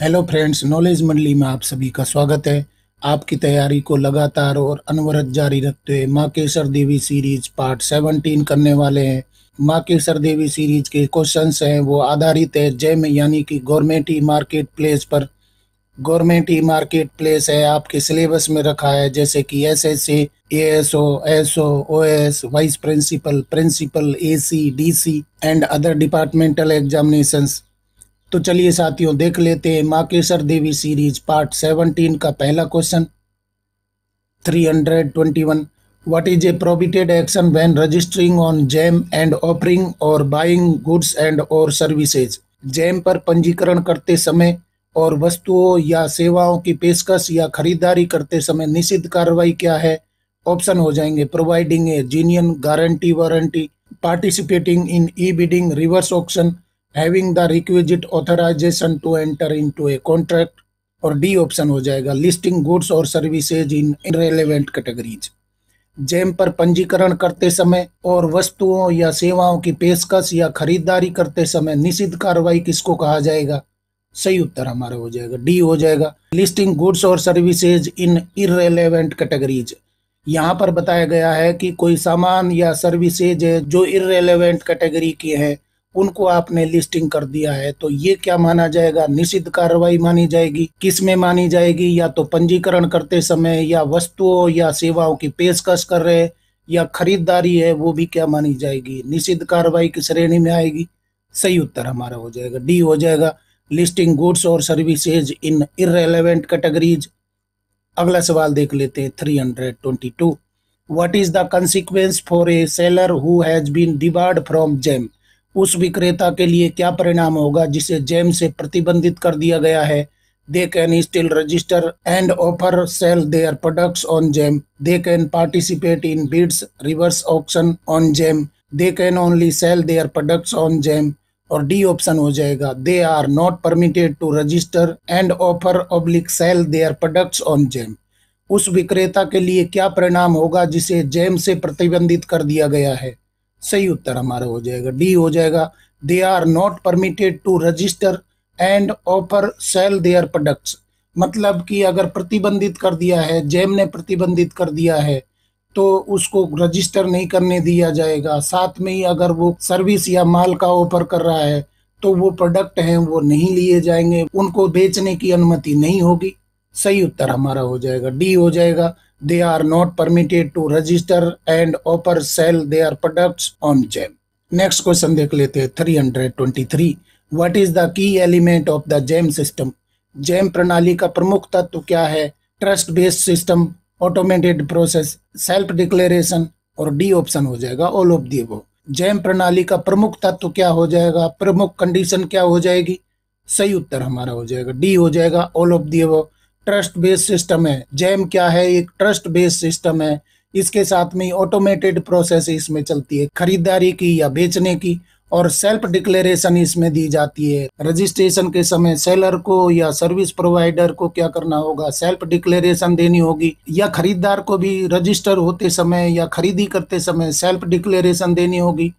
Hello friends, knowledge मंडली में आप सभी का स्वागत है। आपकी तैयारी को लगातार और अनवरत जारी रखते हुए माकेसर देवी सीरीज पार्ट 17 करने वाले हैं। माकेसर देवी सीरीज के क्वेश्चंस हैं वो आधारित है जेम यानी कि गवर्नमेंट ई मार्केट प्लेस पर। गवर्नमेंट ई मार्केट प्लेस है आपके सिलेबस में रखा है, जैसे कि SSC, ASO, SO, OS, vice principal, principal, AC, DC and other departmental examinations. तो चलिए साथियों, देख लेते हैं माकेसर देवी सीरीज पार्ट 17 का पहला question 321। What is a prohibited action when registering on GeM and offering or buying goods and or services. GeM पर पंजीकरण करते समय और वस्तुओं या सेवाओं की पेशकश या खरीदारी करते समय निषिद्ध कार्रवाई क्या है? ऑप्शन हो जाएंगे providing A genuine guarantee warranty, participating in E bidding, reverse auction, having the requisite authorization to enter into a contract, और डी ऑप्शन हो जाएगा listing goods or services in इनरेलेवेंट categories. GeM पर पंजीकरण करते समय और वस्तुओं या सेवाओं की पेशकश या खरीदारी करते समय निषिद्ध कार्रवाई किसको कहा जाएगा? सही उत्तर हमारा हो जाएगा डी हो जाएगा listing goods or services in irrelevant categories. यहाँ पर बताया गया है कि कोई सामान या सर्विसेज है जो इररेलेवेंट कैटेगरी की है, उनको आपने लिस्टिंग कर दिया है, तो ये क्या माना जाएगा? निषिद्ध कार्रवाई मानी जाएगी। किस में मानी जाएगी? या तो पंजीकरण करते समय, या वस्तुओं या सेवाओं की पेशकश कर रहे, या खरीदारी है वो भी क्या मानी जाएगी? निषिद्ध कार्रवाई की श्रेणी में आएगी। सही उत्तर हमारा हो जाएगा डी हो जाएगा listing goods or services in irrelevant categories. अगला सवाल देख लेते हैं 322। What is the consequence for a seller who has been debarred from GeM. उस विक्रेता के लिए क्या परिणाम होगा जिसे जेम से प्रतिबंधित कर दिया गया है? They can still register and offer sell their products on GeM, they can participate in bids, reverse auction on GeM, they can only sell their products on GeM, और डी ऑप्शन हो जाएगा they are not permitted to register and offer oblique sell their products on GeM. उस विक्रेता के लिए क्या परिणाम होगा जिसे जेम से प्रतिबंधित कर दिया गया है? सही उत्तर हमारा हो जाएगा डी हो जाएगा they are not permitted to register and offer sell their products. मतलब कि अगर प्रतिबंधित कर दिया है, जेम ने प्रतिबंधित कर दिया है, तो उसको रजिस्टर नहीं करने दिया जाएगा। साथ में ही अगर वो सर्विस या माल का ऑफर कर रहा है तो वो प्रोडक्ट हैं वो नहीं लिए जाएंगे, उनको बेचने की अनुमति नहीं होगी। सही उत्तर हमारा हो जाएगा डी हो जाएगा they are not permitted to register and offer sell their products on JAM। Next question देख लेते हैं 323। What is the key element of the GeM system. GeM प्रणाली का प्रमुख तत्व क्या है? Trust based system, automated process, self declaration, और डी ऑप्शन हो जाएगा all of the above. GeM प्रणाली का प्रमुख तत्व क्या हो जाएगा? प्रमुख कंडीशन क्या हो जाएगी? सही उत्तर हमारा हो जाएगा डी हो जाएगा all of the above. Trust based system है जेम। क्या है? एक ट्रस्ट बेस्ड सिस्टम है। इसके साथ में ऑटोमेटेड प्रोसेस इसमें चलती है खरीदारी की या बेचने की, और सेल्फ डिक्लेरेशन इसमें दी जाती है। रजिस्ट्रेशन के समय सेलर को या सर्विस प्रोवाइडर को क्या करना होगा? सेल्फ डिक्लेरेशन देनी होगी, या खरीदार को भी रजिस्टर होते समय या खरीदी करते समय सेल्फ डिक्लेरेशन देनी होगी।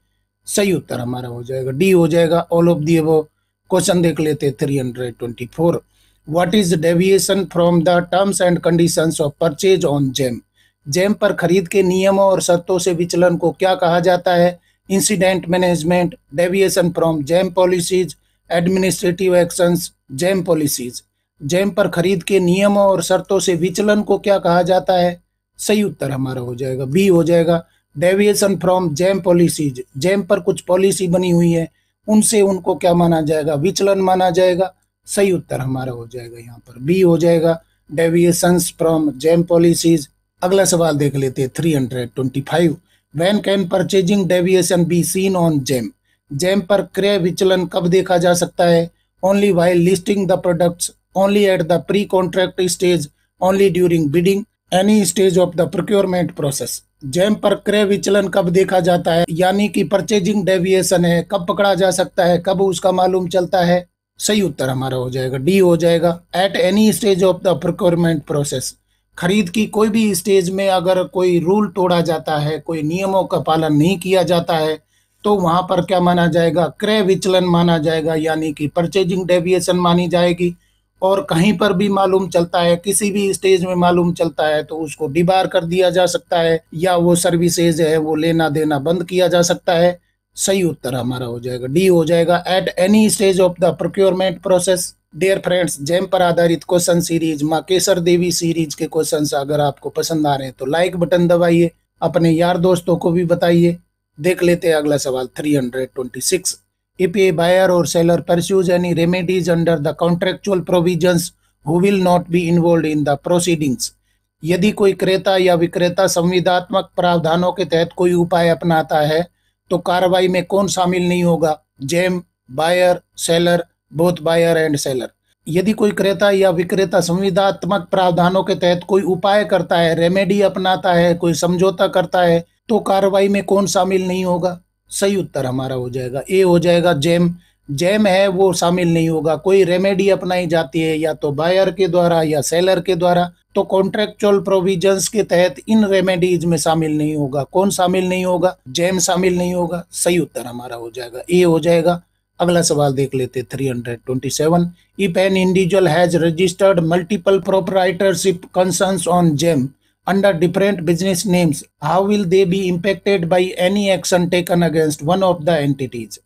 सही उत्तर हमारा हो जाएगा डी हो जाएगा all of the above. Question देख लेते 324। What is deviation from the terms and conditions of purchase on JAM? GeM पर खरीद के नियमों और शर्तों से विचलन को क्या कहा जाता है? Incident management, deviation from GeM policies, administrative actions, GeM policies. GeM पर खरीद के नियमों और शर्तों से विचलन को क्या कहा जाता है? सही उत्तर हमारा हो जाएगा बी हो जाएगा deviation from GeM policies. GeM पर कुछ पॉलिसी बनी हुई है, उनसे उनको क्या माना जाएगा? विचलन माना जाएगा। सही उत्तर हमारा हो जाएगा यहाँ पर बी हो जाएगा डेविएशंस फ्रॉम जेम पॉलिसीज। अगला सवाल देख लेते हैं 325। When can purchasing deviation be seen on GeM. GeM पर क्रय विचलन कब देखा जा सकता है? Only while listing the products, only at the pre contract stage, only during bidding, any stage of the procurement process. GeM पर क्रय विचलन कब देखा जाता है, यानी कि परचेजिंग डेविएशन है, कब पकड़ा जा सकता है, कब उसका मालूम चलता है? सही उत्तर हमारा हो जाएगा डी हो जाएगा at any stage of the procurement process. खरीद की कोई भी स्टेज में अगर कोई रूल तोड़ा जाता है, कोई नियमों का पालन नहीं किया जाता है, तो वहां पर क्या माना जाएगा? क्रय विचलन माना जाएगा, यानी कि परचेजिंग डेविएशन मानी जाएगी। और कहीं पर भी मालूम चलता है, किसी भी स्टेज में मालूम चलता है, तो उसको डिबार कर दिया जा सकता है या वो सर्विसेज है वो लेना देना बंद किया जा सकता है। सही उत्तर हमारा हो जाएगा डी हो जाएगा, at any stage of the procurement process. Dear friends, GeM पर आधारित क्वेश्चन सीरीज माँ केसर देवी सीरीज के क्वेश्चंस अगर आपको पसंद आ रहे हैं तो लाइक बटन दबाइए, अपने यार दोस्तों को भी बताइए। देख लेते हैं अगला सवाल 326। If a buyer or seller pursues any remedies under the contractual provisions, who will not be involved in the proceedings? यदि कोई क्रेता या विक्रेता संविदात्मक प्रावधानों के तहत कोई उपाय अपनाता है तो कार्रवाई में कौन शामिल नहीं होगा? GeM, buyer, seller, both buyer and seller. यदि कोई क्रेता या विक्रेता संविदात्मक प्रावधानों के तहत कोई उपाय करता है, रेमेडी अपनाता है, कोई समझौता करता है, तो कार्रवाई में कौन शामिल नहीं होगा? सही उत्तर हमारा हो जाएगा ए हो जाएगा, जेम। जेम है वो शामिल नहीं होगा। कोई रेमेडी अपनाई जाती है या तो बायर के द्वारा या सेलर के द्वारा, तो कॉन्ट्रेक्चुअल प्रोविजंस के तहत इन रेमेडीज में शामिल नहीं होगा। कौन शामिल नहीं होगा? जेम शामिल नहीं होगा। सही उत्तर हमारा हो जाएगा ए हो जाएगा। अगला सवाल देख लेते 327। If an individual has registered multiple proprietorship concerns on GeM under different business names, how will they be impacted by any action taken against one of the entities?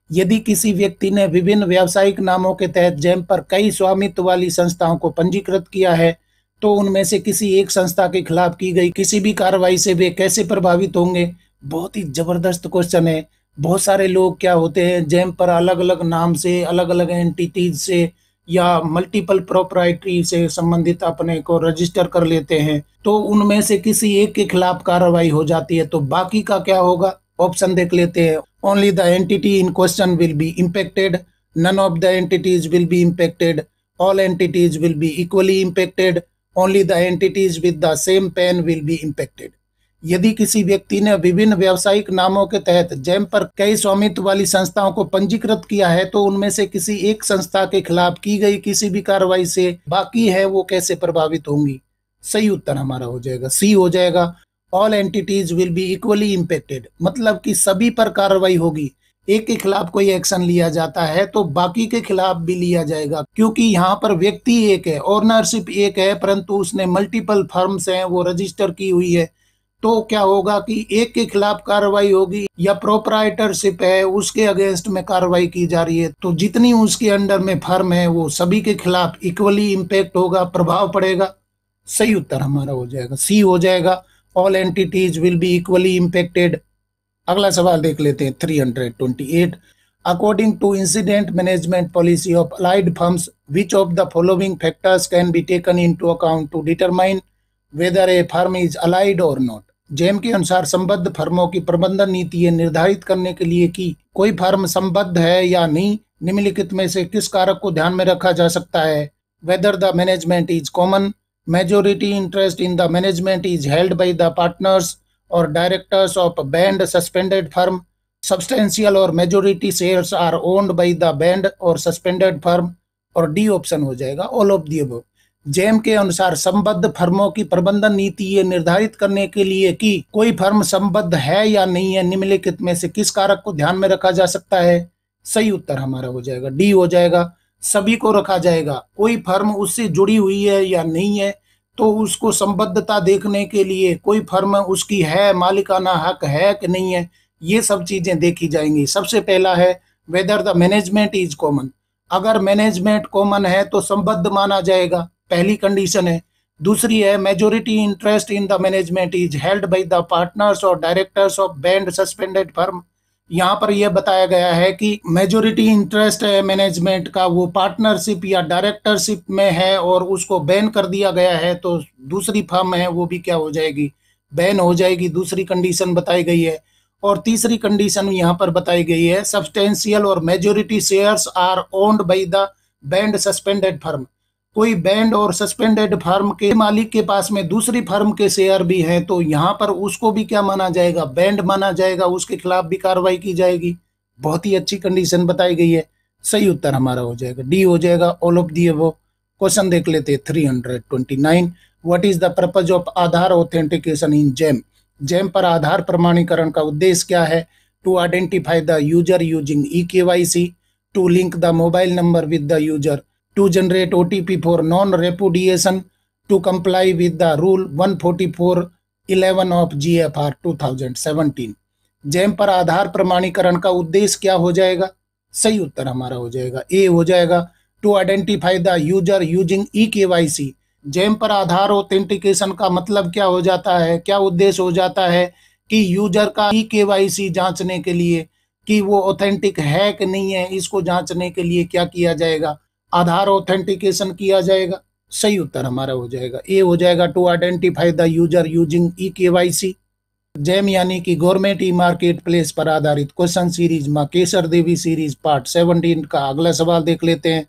यदि किसी व्यक्ति ने विभिन्न व्यावसायिक नामों के तहत जेम पर कई स्वामित्व वाली संस्थाओं को पंजीकृत किया है, तो उनमें से किसी एक संस्था के खिलाफ की गई किसी भी कार्रवाई से वे कैसे प्रभावित होंगे? बहुत ही जबरदस्त क्वेश्चन है। बहुत सारे लोग क्या होते हैं, जेम पर अलग अलग नाम से, अलग अलग एंटिटीज से या मल्टीपल प्रोप्राइटरी से संबंधित अपने को रजिस्टर कर लेते हैं, तो उनमें से किसी एक के खिलाफ कार्रवाई हो जाती है, तो बाकी का क्या होगा? ऑप्शन देख लेते हैं। Only the entity in question will be impacted, none of the entities will be impacted, all entities will be equally impacted, only the entities with the same PAN will be impacted. यदि किसी व्यक्ति ने विभिन्न व्यावसायिक नामों के तहत GeM पर कई स्वामित्व वाली संस्थाओं को पंजीकृत किया है, तो उनमें से किसी एक संस्था के खिलाफ की गई किसी भी कार्रवाई से बाकी है वो कैसे प्रभावित होंगी? सही उत्तर हमारा हो जाएगा सी हो जाएगा, all entities will be equally impacted. मतलब कि सभी पर कार्रवाई होगी। एक के खिलाफ कोई एक्शन लिया जाता है तो बाकी के खिलाफ भी लिया जाएगा, क्योंकि यहाँ पर व्यक्ति एक है, ओनरशिप एक है, परंतु उसने मल्टीपल फर्म्स हैं वो रजिस्टर की हुई है। तो क्या होगा कि एक के खिलाफ कार्रवाई होगी या प्रोप्राइटरशिप है उसके अगेंस्ट में कार्रवाई की जा रही है, तो जितनी उसके अंडर में फर्म है वो सभी के खिलाफ इक्वली इम्पैक्ट होगा, प्रभाव पड़ेगा। सही उत्तर हमारा हो जाएगा सी हो जाएगा, all entities will be equally impacted. अगला सवाल देख लेते हैं 328। According to incident management policy of allied firms, which of the following factors can be taken into account to determine whether a firm is allied or not? GeM के अनुसार संबद्ध फर्मों की प्रबंधन नीति ये निर्धारित करने के लिए कि कोई फर्म संबद्ध है या नहीं, निम्नलिखित में से किस कारक को ध्यान में रखा जा सकता है? Whether the management is common, majority interest in the management is held by the partners और directors of banned suspended firm, substantial और majority shares are owned by the banned और सस्पेंडेड फर्म, और डी ऑप्शन हो जाएगा all of the above. GeM के अनुसार संबद्ध फर्मों की प्रबंधन नीति ये निर्धारित करने के लिए कि कोई फर्म संबद्ध है या नहीं है, निम्नलिखित में से किस कारक को ध्यान में रखा जा सकता है? सही उत्तर हमारा हो जाएगा डी हो जाएगा, सभी को रखा जाएगा। कोई फर्म उससे जुड़ी हुई है या नहीं है, तो उसको संबद्धता देखने के लिए कोई फर्म उसकी है, मालिकाना हक है कि नहीं है, ये सब चीजें देखी जाएंगी। सबसे पहला है whether the management is common. अगर मैनेजमेंट कॉमन है तो संबद्ध माना जाएगा, पहली कंडीशन है। दूसरी है majority interest in the management is held by the partners और directors of banned suspended firm. यहाँ पर यह बताया गया है कि मेजोरिटी इंटरेस्ट है मैनेजमेंट का, वो पार्टनरशिप या डायरेक्टरशिप में है और उसको बैन कर दिया गया है, तो दूसरी फर्म है वो भी क्या हो जाएगी? बैन हो जाएगी। दूसरी कंडीशन बताई गई है। और तीसरी कंडीशन यहाँ पर बताई गई है सब्सटेंशियल और majority shares are owned by the banned suspended firm. कोई बैंड और सस्पेंडेड फर्म के मालिक के पास में दूसरी फर्म के शेयर भी हैं, तो यहाँ पर उसको भी क्या माना जाएगा? बैंड माना जाएगा, उसके खिलाफ भी कार्रवाई की जाएगी। बहुत ही अच्छी कंडीशन बताई गई है। सही उत्तर हमारा हो जाएगा डी हो जाएगा, all of the above. Question देख लेते हैं 329। What is the purpose of Aadhaar authentication in GeM? GeM पर आधार प्रमाणीकरण का उद्देश्य क्या है? To identify the user using eKYC, to link the mobile number with the user, to generate OTP for non-repudiation to comply with the Rule 144(11) of GFR 2017। Jam पर आधार प्रमाणीकरण का उद्देश्य क्या हो जाएगा? सही उत्तर हमारा हो जाएगा ए हो जाएगा, to identify the user using eKYC। GeM पर आधार ऑथेंटिकेशन का मतलब क्या हो जाता है, क्या उद्देश्य हो जाता है कि यूजर का eKYC जांचने के लिए कि वो ऑथेंटिक है कि नहीं है, इसको जांचने के लिए क्या किया जाएगा? आधार ऑथेंटिकेशन किया जाएगा। सही उत्तर हमारा हो जाएगा ए हो जाएगा, to identify the user using eKYC। GeM यानी कि गवर्नमेंट ई मार्केट प्लेस पर आधारित क्वेश्चन सीरीज मां केसर देवी सीरीज पार्ट 17 का अगला सवाल देख लेते हैं।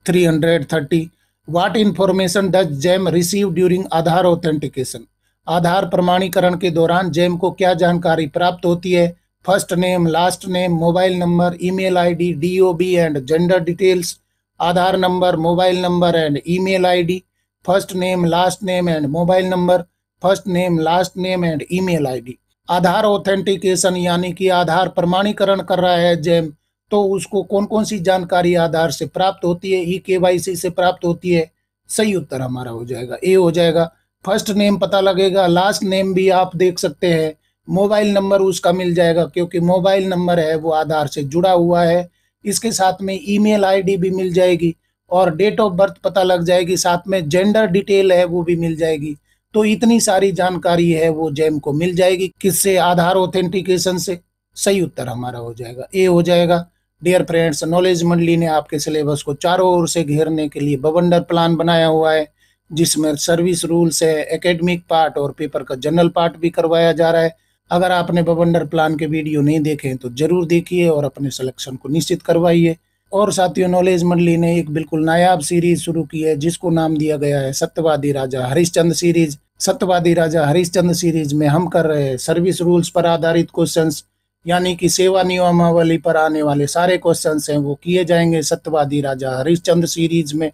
330 what information does GeM receive during Aadhaar authentication. Aadhaar प्रमाणीकरण के दौरान जैम को क्या जानकारी प्राप्त होती है? First name, last name, mobile number, email ID, DOB and gender details. Aadhaar number, mobile number and email ID. First name, last name and mobile number. First name, last name and email ID. Aadhaar authentication यानी कि आधार प्रमाणीकरण कर रहा है jam, तो उसको कौन कौन सी जानकारी आधार से प्राप्त होती है? eKYC से प्राप्त होती है। सही उत्तर हमारा हो जाएगा ए हो जाएगा। फर्स्ट नेम पता लगेगा, लास्ट नेम भी आप देख सकते हैं, मोबाइल नंबर उसका मिल जाएगा क्योंकि मोबाइल नंबर है वो आधार से जुड़ा हुआ है। इसके साथ में ईमेल आईडी भी मिल जाएगी और डेट ऑफ बर्थ पता लग जाएगी, साथ में जेंडर डिटेल है वो भी मिल जाएगी। तो इतनी सारी जानकारी है वो जैम को मिल जाएगी, किससे? आधार ऑथेंटिकेशन से। सही उत्तर हमारा हो जाएगा ए हो जाएगा। डियर फ्रेंड्स, नॉलेज मंडली ने आपके सिलेबस को चारों ओर से घेरने के लिए बवंडर प्लान बनाया हुआ है, जिसमें सर्विस रूल्स है, एकेडमिक पार्ट और पेपर का जनरल पार्ट भी करवाया जा रहा है। अगर आपने बवंडर प्लान के वीडियो नहीं देखे तो जरूर देखिए और अपने सिलेक्शन को निश्चित करवाइए। और साथियों, नॉलेज मंडली ने एक बिल्कुल नायाब सीरीज शुरू की है जिसको नाम दिया गया है सत्यवादी राजा हरिश्चंद्र सीरीज। सत्यवादी राजा हरिश्चंद्र सीरीज में हम कर रहे हैं सर्विस रूल्स पर आधारित क्वेश्चंस, यानी कि सेवा नियमावली पर आने वाले सारे क्वेश्चंस हैं वो किए जाएंगे सत्यवादी राजा हरिश्चंद्र सीरीज में।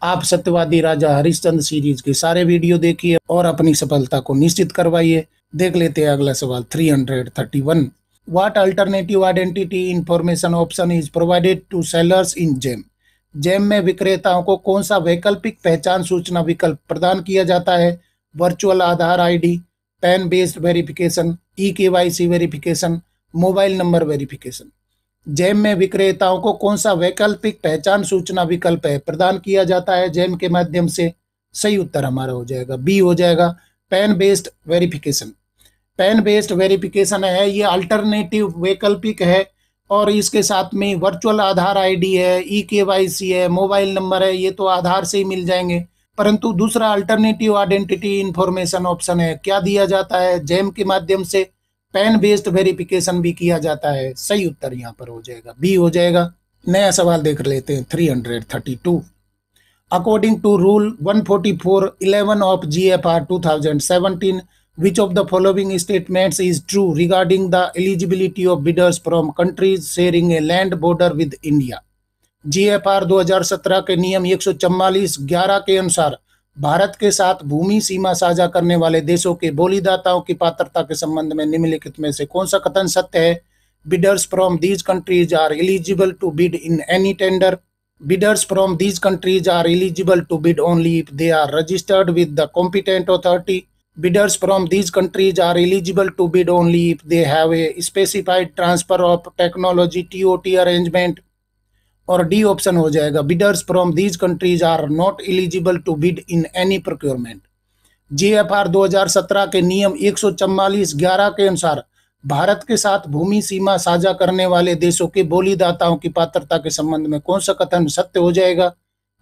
आप सत्यवादी राजा हरिश्चंद्र सीरीज के सारे वीडियो देखिए और अपनी सफलता को निश्चित करवाइए। देख लेते हैं अगला सवाल 331। What alternative identity information option is provided to sellers in GeM. GeM में विक्रेताओं को कौन सा वैकल्पिक पहचान सूचना विकल्प प्रदान किया जाता है? Virtual Aadhaar ID, PAN based verification, eKYC verification, mobile number verification. GeM में विक्रेताओं को कौन सा वैकल्पिक पहचान सूचना विकल्प है प्रदान किया जाता है जैम के माध्यम से? सही उत्तर हमारा हो जाएगा बी हो जाएगा, pan based verification. Pan based verification है ये अल्टरनेटिव वैकल्पिक है और इसके साथ में वर्चुअल आधार आईडी है, eKYC है, मोबाइल नंबर है, ये तो आधार से ही मिल जाएंगे। परंतु दूसरा अल्टरनेटिव आइडेंटिटी इंफॉर्मेशन ऑप्शन है, क्या दिया जाता है जैम के माध्यम से? पैन बेस्ड वेरिफिकेशन भी किया जाता है। सही उत्तर यहाँ पर हो जाएगा बी हो जाएगा। नया सवाल देख लेते हैं 332। According to rule 144(11) of GFR 2017, which of the following statements is true regarding the eligibility of bidders from countries sharing a land border with India? GFR 2017 के नियम 144(11) के अनुसार भारत के साथ भूमि सीमा साझा करने वाले देशों के बोलीदाताओं की पात्रता के संबंध में निम्नलिखित में से कौन सा कथन सत्य है? Bidders from these countries are eligible to bid in any tender. Bidders from these countries are eligible to bid only if they are registered with the competent authority. Bidders from these countries are eligible to bid only if they have a specified transfer of technology TOT arrangement. और D option हो जाएगा, bidders from these countries are not eligible to bid in any procurement. GFR 2017 के नियम 144(11) के अनुसार भारत के साथ भूमि सीमा साझा करने वाले देशों के बोलीदाताओं की पात्रता के संबंध में कौन सा कथन सत्य हो जाएगा?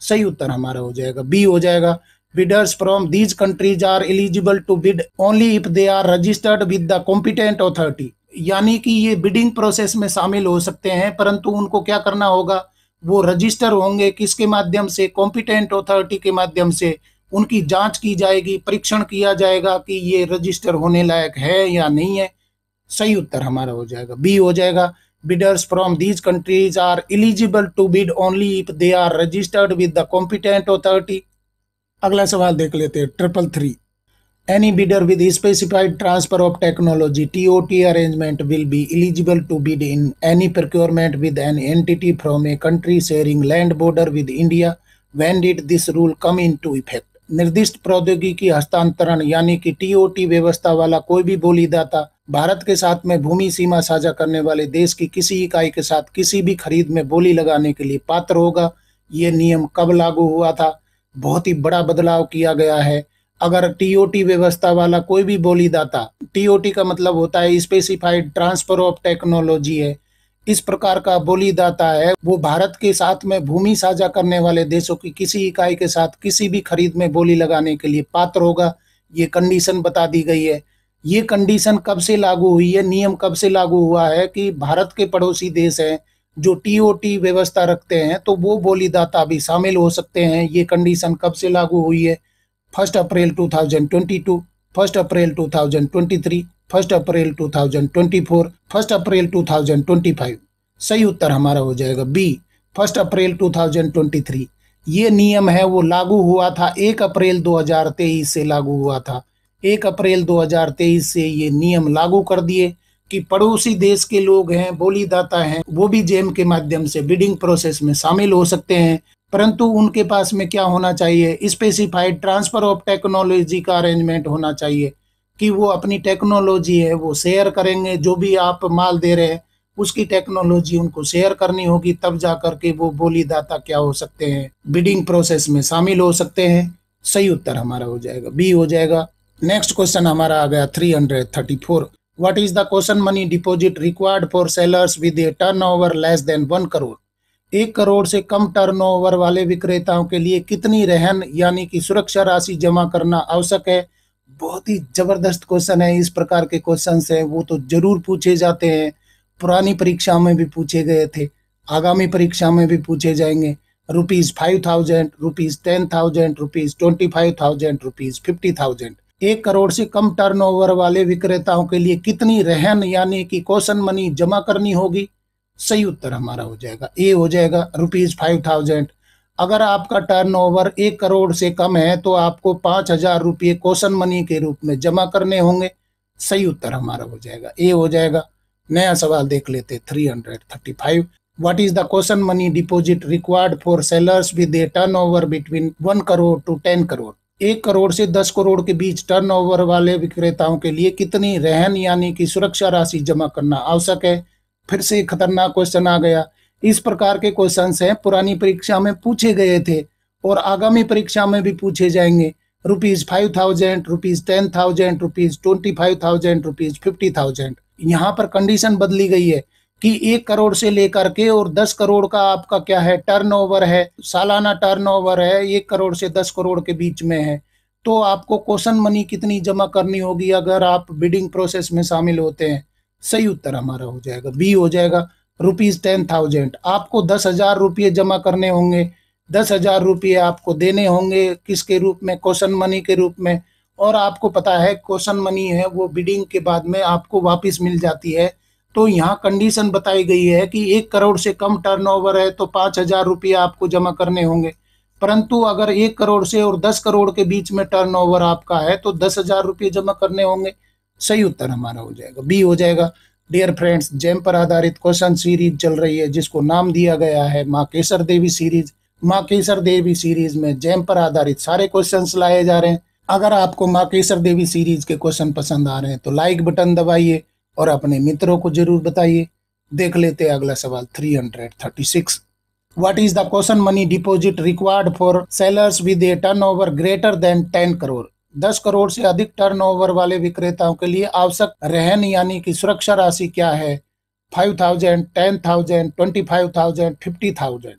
सही उत्तर हमारा हो जाएगा बी हो जाएगा, bidders from these countries are eligible to bid only if they are registered with the competent authority. यानी कि ये बिडिंग प्रोसेस में शामिल हो सकते हैं परंतु उनको क्या करना होगा? वो रजिस्टर होंगे किसके माध्यम से? कॉम्पिटेंट अथॉरिटी के माध्यम से उनकी जांच की जाएगी, परीक्षण किया जाएगा कि ये रजिस्टर होने लायक है या नहीं है। सही उत्तर हमारा हो जाएगा बी हो जाएगा, bidders from these countries are eligible to bid only if they are registered with the competent authority. अगला सवाल देख लेते हैं 333। Any bidder with specified transfer of technology (TOT) arrangement will be eligible to bid in any procurement with an entity from a country sharing land border with India. When did this rule come into effect? निर्दिष्ट प्रौद्योगिकी हस्तांतरण यानी कि TOT व्यवस्था वाला कोई भी बोलीदाता भारत के साथ में भूमि सीमा साझा करने वाले देश की किसी इकाई के साथ किसी भी खरीद में बोली लगाने के लिए पात्र होगा। ये नियम कब लागू हुआ था? बहुत ही बड़ा बदलाव किया गया है। अगर टीओटी व्यवस्था वाला कोई भी बोलीदाता, टीओटी का मतलब होता है स्पेसिफाइड ट्रांसफर ऑफ टेक्नोलॉजी है, इस प्रकार का बोलीदाता है, वो भारत के साथ में भूमि साझा करने वाले देशों की किसी इकाई के साथ किसी भी खरीद में बोली लगाने के लिए पात्र होगा। ये कंडीशन बता दी गई है। ये कंडीशन कब से लागू हुई है, नियम कब से लागू हुआ है कि भारत के पड़ोसी देश हैं जो टीओटी व्यवस्था रखते हैं तो वो बोलीदाता भी शामिल हो सकते हैं। ये कंडीशन कब से लागू हुई है? 1 अप्रैल 2022, 1 अप्रैल 2023, 1 अप्रैल 2024, 1 अप्रैल 2025। सही उत्तर हमारा हो जाएगा बी, 1 अप्रैल 2023। ये नियम है वो लागू हुआ था 1 अप्रैल 2023 से लागू हुआ था। 1 अप्रैल 2023 से ये नियम लागू कर दिए कि पड़ोसी देश के लोग हैं, बोलीदाता हैं, वो भी जेम के माध्यम से बिडिंग प्रोसेस में शामिल हो सकते हैं, परंतु उनके पास में क्या होना चाहिए? स्पेसिफाइड ट्रांसफर ऑफ टेक्नोलॉजी का अरेंजमेंट होना चाहिए कि वो अपनी टेक्नोलॉजी है वो शेयर करेंगे। जो भी आप माल दे रहे हैं उसकी टेक्नोलॉजी उनको शेयर करनी होगी, तब जाकर के वो बोलीदाता क्या हो सकते हैं? बिडिंग प्रोसेस में शामिल हो सकते हैं। सही उत्तर हमारा हो जाएगा बी हो जाएगा। नेक्स्ट क्वेश्चन हमारा आ गया 334। What is the question money deposit required for sellers with a turnover less than 1 crore? 1 crore से कम टर्नओवर वाले विक्रेताओं के लिए कितनी रहन यानी कि सुरक्षा राशि जमा करना आवश्यक है? बहुत ही जबरदस्त क्वेश्चन है। इस प्रकार के क्वेश्चन है वो तो जरूर पूछे जाते हैं। पुरानी परीक्षा में भी पूछे गए थे, आगामी परीक्षा में भी पूछे जाएंगे। ₹5,000, ₹10,000, ₹25,000, ₹50,000। 1 करोड़ से कम टर्नओवर वाले विक्रेताओं के लिए कितनी रहन यानी कि कॉशन मनी जमा करनी होगी? सही उत्तर हमारा हो जाएगा ए हो जाएगा ₹5,000। अगर आपका टर्नओवर 1 करोड़ से कम है तो आपको 5,000 रुपये कॉशन मनी के रूप में जमा करने होंगे। सही उत्तर हमारा हो जाएगा ए हो जाएगा। नया सवाल देख लेते 335। What is the caution money deposit required for sellers with a turnover between 1 crore to 10 crore? 1 crore से 10 करोड़ के बीच टर्नओवर वाले विक्रेताओं के लिए कितनी रहन यानी कि सुरक्षा राशि जमा करना आवश्यक है? फिर से खतरनाक क्वेश्चन आ गया। इस प्रकार के क्वेश्चंस हैं पुरानी परीक्षा में पूछे गए थे और आगामी परीक्षा में भी पूछे जाएंगे। ₹5,000, ₹10,000, ₹25,000, ₹50,000। यहाँ पर कंडीशन बदली गई है कि 1 करोड़ से लेकर के और 10 करोड़ का आपका क्या है? टर्नओवर है, सालाना टर्नओवर है, 1 करोड़ से 10 करोड़ के बीच में है, तो आपको कॉशन मनी कितनी जमा करनी होगी अगर आप बिडिंग प्रोसेस में शामिल होते हैं? सही उत्तर हमारा हो जाएगा बी हो जाएगा ₹10,000। आपको 10,000 रुपये जमा करने होंगे। 10,000 रुपये आपको देने होंगे किसके रूप में? कॉशन मनी के रूप में। और आपको पता है कॉशन मनी है वो बिडिंग के बाद में आपको वापस मिल जाती है। तो यहाँ कंडीशन बताई गई है कि 1 करोड़ से कम टर्नओवर है तो 5,000 रुपये आपको जमा करने होंगे, परंतु अगर 1 करोड़ से और 10 करोड़ के बीच में टर्नओवर आपका है तो 10,000 रुपये जमा करने होंगे। सही उत्तर हमारा हो जाएगा बी हो जाएगा। डियर फ्रेंड्स, जेम पर आधारित क्वेश्चन सीरीज चल रही है जिसको नाम दिया गया है माँ केसर देवी सीरीज। माँ केसर देवी सीरीज में जेम पर आधारित सारे क्वेश्चंस लाए जा रहे हैं। अगर आपको माँ केसर देवी सीरीज के क्वेश्चन पसंद आ रहे हैं तो लाइक बटन दबाइए और अपने मित्रों को जरूर बताइए। देख लेते हैं अगला सवाल 336। What is the caution money deposit required for sellers with a turnover greater than 10 crore? 10 crore से अधिक टर्नओवर वाले विक्रेताओं के लिए आवश्यक रहन यानी कि सुरक्षा राशि क्या है? 5,000, 10,000, 25,000, 50,000।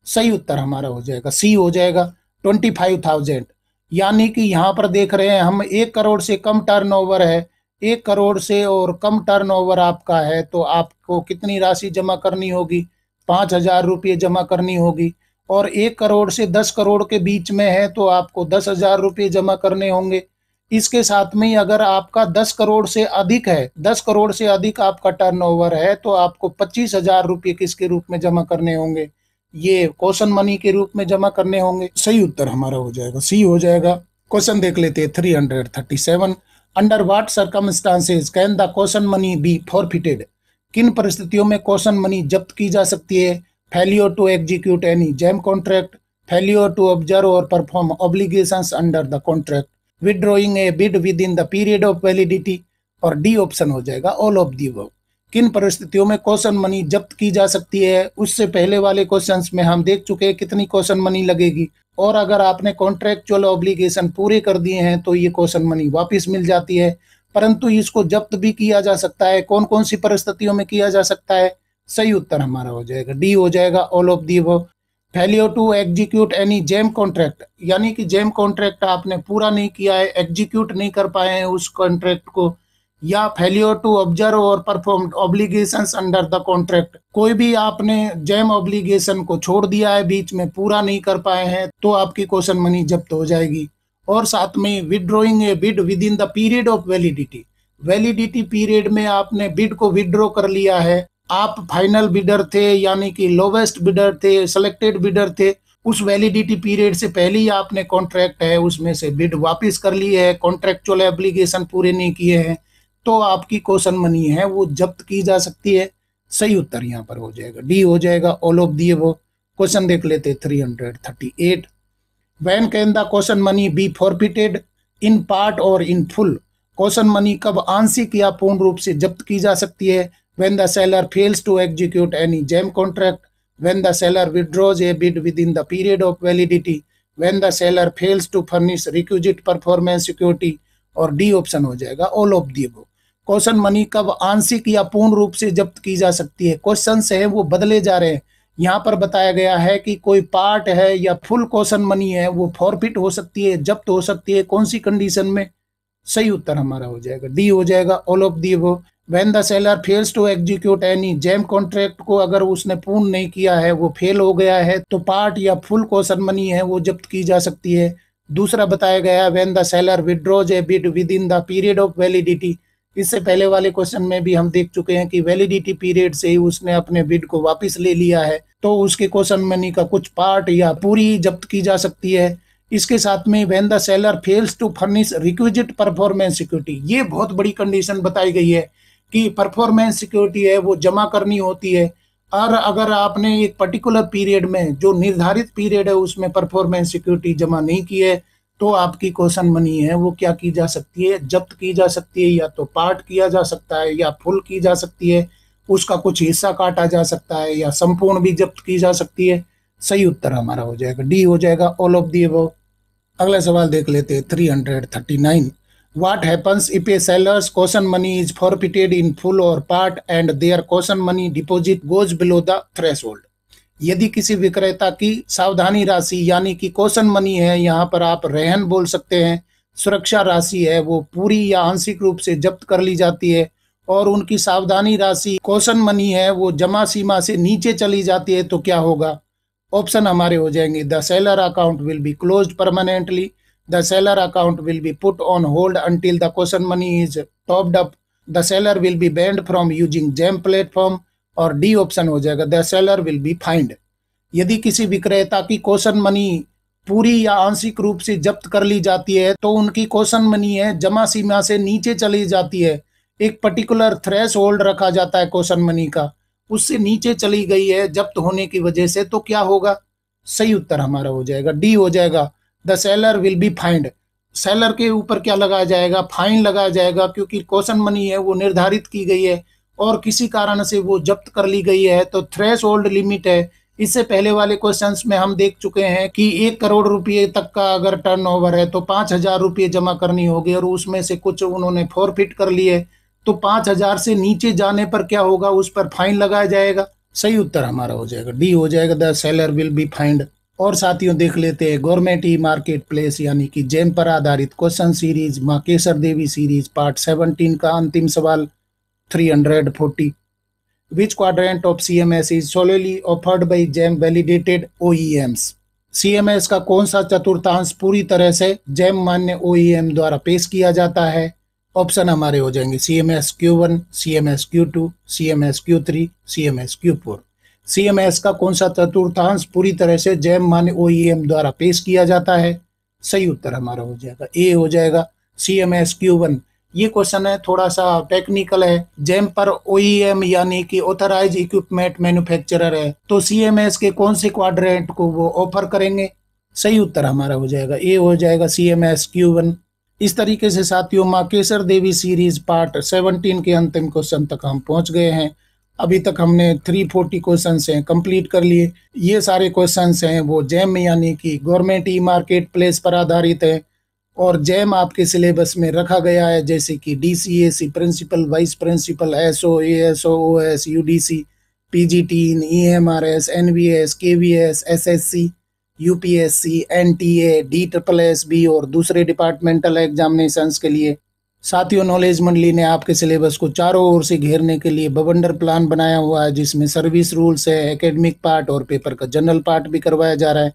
सही उत्तर हमारा हो जाएगा सी हो जाएगा 25,000। यानी कि यहाँ पर देख रहे हैं हम 1 करोड़ से कम टर्नओवर है, 1 करोड़ से और कम टर्नओवर आपका है तो आपको कितनी राशि जमा करनी होगी? 5,000 रुपये जमा करनी होगी। और 1 करोड़ से 10 करोड़ के बीच में है तो आपको 10,000 रुपये जमा करने होंगे। इसके साथ में अगर आपका 10 करोड़ से अधिक है, 10 करोड़ से अधिक आपका टर्नओवर है तो आपको 25,000 रुपये किसके रूप में जमा करने होंगे? ये कॉशन मनी के रूप में जमा करने होंगे। सही उत्तर हमारा हो जाएगा सी हो जाएगा क्वेश्चन देख लेते हैं 337। Under what circumstances can the caution money be forfeited? किन परिस्थितियों में कॉशन मनी जब्त की जा सकती है? Failure to execute any GeM contract, failure to observe और perform obligations under the contract, withdrawing a bid within the period of validity, और डी ऑप्शन हो जाएगा ऑल ऑफ दी अबव। किन परिस्थितियों में कॉशन मनी जब्त की जा सकती है? उससे पहले वाले क्वेश्चंस में हम देख चुके हैं कितनी कॉशन मनी लगेगी, और अगर आपने कॉन्ट्रेक्चुअल ऑब्लिगेशन पूरे कर दिए हैं तो ये कॉशन मनी वापस मिल जाती है। परंतु इसको जब्त भी किया जा सकता है। कौन कौन सी परिस्थितियों में किया जा सकता है? सही उत्तर हमारा हो जाएगा डी हो जाएगा all of the above. Failure to execute any GeM contract, यानी कि जेम कॉन्ट्रैक्ट आपने पूरा नहीं किया है, एग्जीक्यूट नहीं कर पाए हैं उस कॉन्ट्रैक्ट को, या फेलियर टू ऑब्जर्व और perform obligations under the contract, कोई भी आपने जेम ऑब्लिगेशन को छोड़ दिया है, बीच में पूरा नहीं कर पाए हैं, तो आपकी कॉशन मनी जब्त हो जाएगी। और साथ में withdrawing a bid within the period of validity, validity period में आपने बिड को विदड्रॉ कर लिया है, आप फाइनल बिडर थे यानी कि लोवेस्ट बिडर थे, सेलेक्टेड बिडर थे, उस वैलिडिटी पीरियड से पहले ही आपने कॉन्ट्रैक्ट है उसमें से बिड वापस कर ली है, कॉन्ट्रेक्चुअल एब्लिगेशन पूरे नहीं किए हैं, तो आपकी कॉशन मनी है वो जब्त की जा सकती है। सही उत्तर यहाँ पर हो जाएगा डी हो जाएगा all of the above. Question देख लेते 338। When can the caution money be forfeited? In part or in full? Caution money कब आंशिक या पूर्ण रूप से जब्त की जा सकती है? When the seller fails to execute any GeM contract, when the seller withdraws a bid within the period of validity, when the seller fails to furnish requisite performance security, और डी ऑप्शन हो जाएगा all of the above. Caution money कब आंशिक या पूर्ण रूप से जब्त की जा सकती है? क्वेश्चन है वो बदले जा रहे हैं। यहाँ पर बताया गया है कि कोई पार्ट है या फुल कॉशन मनी है वो फॉरफिट हो सकती है, जब्त हो सकती है, कौन सी कंडीशन में? सही उत्तर हमारा हो जाएगा डी हो जाएगा all of the above. When the seller fails to execute any GeM contract को अगर उसने पूर्ण नहीं किया है, वो फेल हो गया है, तो पार्ट या फुल कॉशन मनी है वो जब्त की जा सकती है। दूसरा बताया गया when the seller withdraws a bid within the period of validity, इससे पहले वाले क्वेश्चन में भी हम देख चुके हैं कि वैलिडिटी पीरियड से ही उसने अपने बिड को वापस ले लिया है, तो उसके कॉशन मनी का कुछ पार्ट या पूरी जब्त की जा सकती है। इसके साथ में when the seller fails to furnish requisite performance security, ये बहुत बड़ी कंडीशन बताई गई है कि परफॉर्मेंस सिक्योरिटी है वो जमा करनी होती है, और अगर आपने एक पर्टिकुलर पीरियड में, जो निर्धारित पीरियड है, उसमें परफॉर्मेंस सिक्योरिटी जमा नहीं की है, तो आपकी कॉशन मनी है वो क्या की जा सकती है? जब्त की जा सकती है। या तो पार्ट किया जा सकता है या फुल की जा सकती है, उसका कुछ हिस्सा काटा जा सकता है, या संपूर्ण भी जब्त की जा सकती है। सही उत्तर हमारा हो जाएगा डी हो जाएगा ऑल ऑफ दी अबव। अगला सवाल देख लेते हैं 339। What happens if a seller's caution money is forfeited in full और part and their caution money deposit goes below the threshold? यदि किसी विक्रेता की सावधानी राशि यानी कि कॉशन मनी है, यहाँ पर आप रहन बोल सकते हैं, सुरक्षा राशि है, वो पूरी या आंशिक रूप से जब्त कर ली जाती है, और उनकी सावधानी राशि कॉशन मनी है वो जमा सीमा से नीचे चली जाती है, तो क्या होगा? ऑप्शन हमारे हो जाएंगे the seller account will be closed permanently, the seller account will be put on hold until the caution money is topped up, the seller will be banned from using GeM platform, और D option हो जाएगा the seller will be fined. यदि किसी विक्रेता की caution money पूरी या आंशिक रूप से जब्त कर ली जाती है, तो उनकी कॉशन मनी है जमा सीमा से नीचे चली जाती है, एक पर्टिकुलर थ्रेश होल्ड रखा जाता है कॉशन मनी का, उससे नीचे चली गई है जब्त होने की वजह से, तो क्या होगा? सही उत्तर हमारा हो जाएगा डी हो जाएगा the seller will be find. Seller के ऊपर क्या लगाया जाएगा? फाइन लगाया जाएगा, क्योंकि कॉशन मनी है वो निर्धारित की गई है और किसी कारण से वो जब्त कर ली गई है, तो थ्रेश होल्ड लिमिट है। इससे पहले वाले क्वेश्चंस में हम देख चुके हैं कि 1 करोड़ रुपए तक का अगर टर्नओवर है तो 5,000 रुपये जमा करनी होगी, और उसमें से कुछ उन्होंने फॉरफिट कर लिए, तो 5,000 से नीचे जाने पर क्या होगा? उस पर फाइन लगाया जाएगा। सही उत्तर हमारा हो जाएगा डी हो जाएगा the seller will be find. और साथियों देख लेते हैं गवर्नमेंट ई मार्केट प्लेस यानी कि जेम पर आधारित क्वेश्चन सीरीज मां केसर देवी सीरीज पार्ट 17 का अंतिम सवाल 340। Which quadrant of CMS is solely offered by JAM validated OEMs? CMS का कौन सा चतुर्थांश पूरी तरह से JAM मान्य OEM द्वारा पेश किया जाता है? ऑप्शन हमारे हो जाएंगे CMS Q1, CMS Q2, CMS Q3, CMS Q4। CMS का कौन सा चतुर्थांश पूरी तरह से JAM मान्य OEM द्वारा पेश किया जाता है? सही उत्तर हमारा हो जाएगा ए हो जाएगा CMS-Q1। ये क्वेश्चन है थोड़ा सा टेक्निकल है। जैम पर OEM यानी कि ऑथराइज इक्विपमेंट मैन्युफैक्चरर है, तो CMS के कौन से क्वाड्रेंट को वो ऑफर करेंगे? सही उत्तर हमारा हो जाएगा ए हो जाएगा CMS-Q1। इस तरीके से साथियों माँ केसर देवी सीरीज पार्ट 17 के अंतिम क्वेश्चन तक हम पहुंच गए हैं। अभी तक हमने 340 क्वेश्चंस हैं कंप्लीट कर लिए। ये सारे क्वेश्चंस हैं वो जैम यानी कि गवर्नमेंट ई मार्केट प्लेस पर आधारित है, और जैम आपके सिलेबस में रखा गया है जैसे कि DCAC, principal, vice principal, SO, ASO, OS, UDC, PGT, EMRS, NVS, KVS, SSC, UPSC, NTA, DSSSB और दूसरे डिपार्टमेंटल एग्जामिनेशंस के लिए। साथियों नॉलेज मंडली ने आपके सिलेबस को चारों ओर से घेरने के लिए बवंडर प्लान बनाया हुआ है, जिसमें सर्विस रूल्स है, एकेडमिक पार्ट और पेपर का जनरल पार्ट भी करवाया जा रहा है।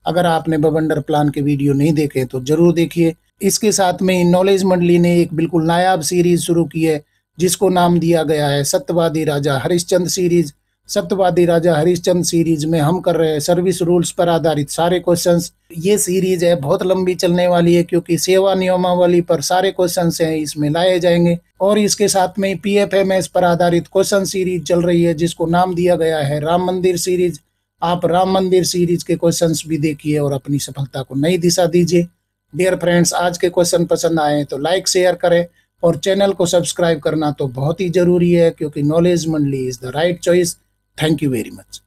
अगर आपने बवंडर प्लान के वीडियो नहीं देखे तो जरूर देखिए। इसके साथ में नॉलेज मंडली ने एक बिल्कुल नायाब सीरीज शुरू की है जिसको नाम दिया गया है सत्यवादी राजा हरिश्चंद्र सीरीज। सत्यवादी राजा हरिश्चंद्र सीरीज में हम कर रहे हैं सर्विस रूल्स पर आधारित सारे क्वेश्चंस। ये सीरीज है बहुत लंबी चलने वाली है क्योंकि सेवा नियमावली पर सारे क्वेश्चंस हैं इसमें लाए जाएंगे, और इसके साथ में PFMS पर आधारित क्वेश्चन सीरीज चल रही है जिसको नाम दिया गया है राम मंदिर सीरीज। आप राम मंदिर सीरीज के क्वेश्चंस भी देखिए और अपनी सफलता को नई दिशा दीजिए। डियर फ्रेंड्स, आज के क्वेश्चन पसंद आए तो लाइक शेयर करें और चैनल को सब्सक्राइब करना तो बहुत ही जरूरी है क्योंकि नॉलेज मंडली is the right choice. Thank you very much.